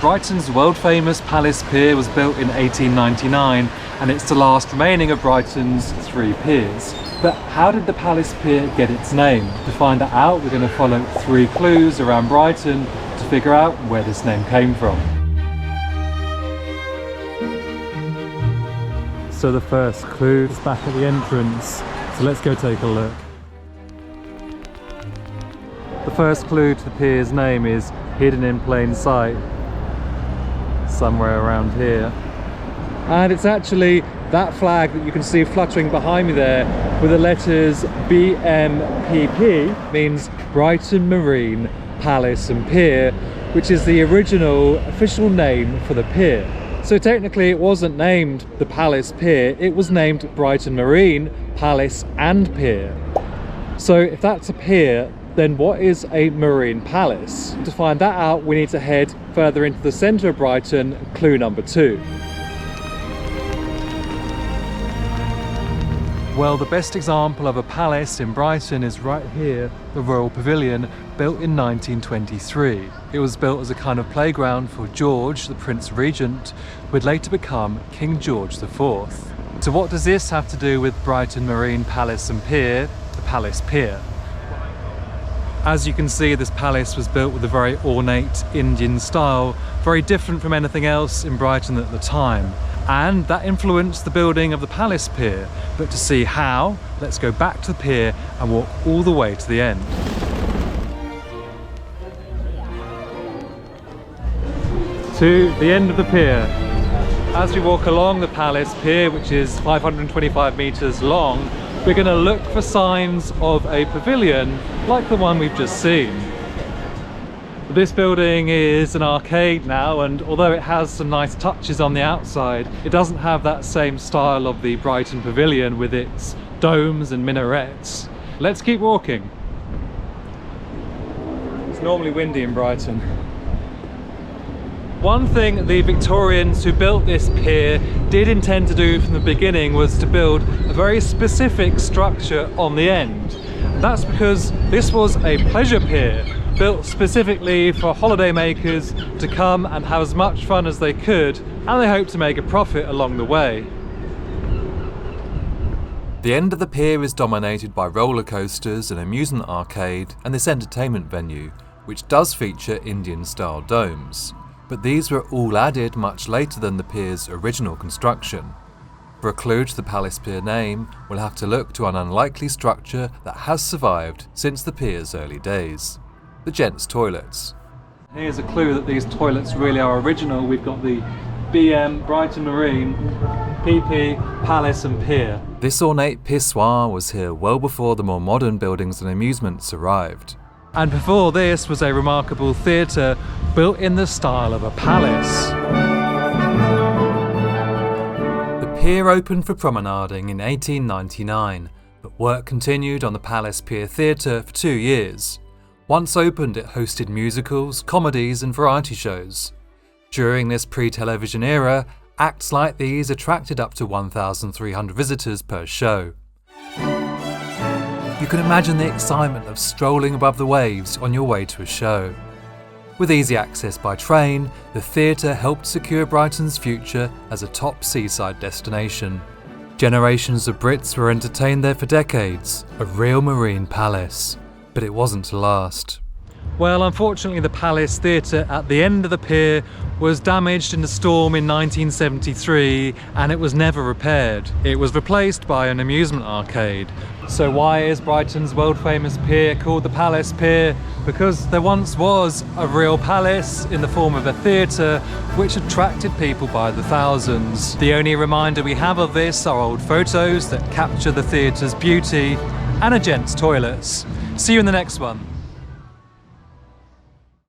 Brighton's world-famous Palace Pier was built in 1899 and it's the last remaining of Brighton's 3 piers. But how did the Palace Pier get its name? To find that out, we're going to follow 3 clues around Brighton to figure out where this name came from. So the first clue is back at the entrance, so let's go take a look. The first clue to the pier's name is hidden in plain sight, somewhere around here. And it's actually that flag that you can see fluttering behind me there with the letters BMPP, means Brighton Marine Palace and Pier, which is the original official name for the pier. So technically it wasn't named the Palace Pier, it was named Brighton Marine Palace and Pier. So if that's a pier, then what is a marine palace? To find that out, we need to head further into the centre of Brighton, clue number 2. Well, the best example of a palace in Brighton is right here, the Royal Pavilion, built in 1923. It was built as a kind of playground for George, the Prince Regent, who would later become King George IV. So what does this have to do with Brighton Marine Palace and Pier, the Palace Pier? As you can see, this palace was built with a very ornate Indian style, very different from anything else in Brighton at the time. And that influenced the building of the Palace Pier. But to see how, let's go back to the pier and walk all the way to the end. To the end of the pier. As we walk along the Palace Pier, which is 525 metres long, we're going to look for signs of a pavilion like the one we've just seen. This building is an arcade now, and although it has some nice touches on the outside, it doesn't have that same style of the Brighton Pavilion with its domes and minarets. Let's keep walking. It's normally windy in Brighton. One thing the Victorians who built this pier did intend to do from the beginning was to build a very specific structure on the end. That's because this was a pleasure pier, built specifically for holidaymakers to come and have as much fun as they could, and they hoped to make a profit along the way. The end of the pier is dominated by roller coasters, an amusement arcade, and this entertainment venue, which does feature Indian-style domes. But these were all added much later than the pier's original construction. For a clue to the Palace Pier name, we'll have to look to an unlikely structure that has survived since the pier's early days: the gents' toilets. Here's a clue that these toilets really are original. We've got the BM, Brighton Marine, PP, Palace and Pier. This ornate pissoir was here well before the more modern buildings and amusements arrived. And before this was a remarkable theatre built in the style of a palace. The pier opened for promenading in 1899, but work continued on the Palace Pier Theatre for 2 years. Once opened, it hosted musicals, comedies and variety shows. During this pre-television era, acts like these attracted up to 1,300 visitors per show. You can imagine the excitement of strolling above the waves on your way to a show. With easy access by train, the theatre helped secure Brighton's future as a top seaside destination. Generations of Brits were entertained there for decades, a real marine palace. But it wasn't to last. Well, unfortunately the Palace Theatre at the end of the pier was damaged in a storm in 1973 and it was never repaired. It was replaced by an amusement arcade. So why is Brighton's world famous pier called the Palace Pier? Because there once was a real palace in the form of a theatre which attracted people by the thousands. The only reminder we have of this are old photos that capture the theatre's beauty and a gents' toilets. See you in the next one.